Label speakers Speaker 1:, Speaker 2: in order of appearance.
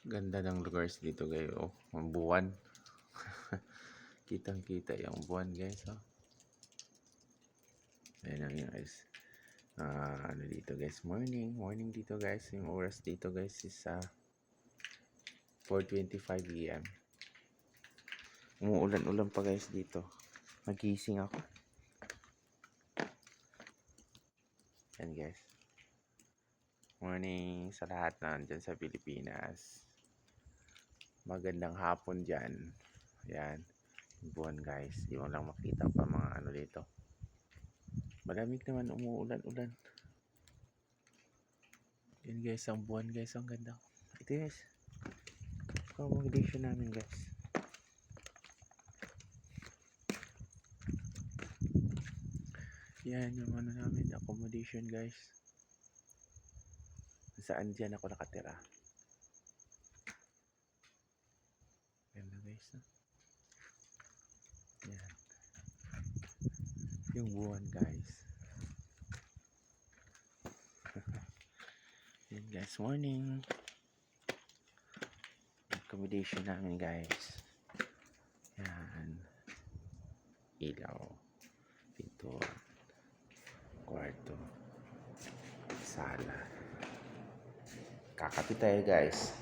Speaker 1: Ganda ng lugar dito guys. Oh, ang buwan. Kitang-kita yung buwan guys. Oh. Ayan lang yun guys. Ano dito guys? Morning dito guys. Yung oras dito guys is 4:25 AM. Umuulan-ulan pa guys dito. Nagising ako. Yan guys. Morning sa lahat na dyan sa Pilipinas. Magandang hapon dyan. Yan. Buwan guys. Di mo lang makita pa mga ano dito. Malamig naman, umuulan-ulan. Yan guys, ang buwan guys. Ang ganda. Ito guys. Accommodation namin guys. Yan yung ano namin, accommodation guys. Saan dyan ako nakatira. Yan na guys. Yan. Yung buwan guys. Yan guys, morning. Accommodation namin guys. Yan. Ilaw. Pinto. Kwarto. Sala. Kakapit tayo guys.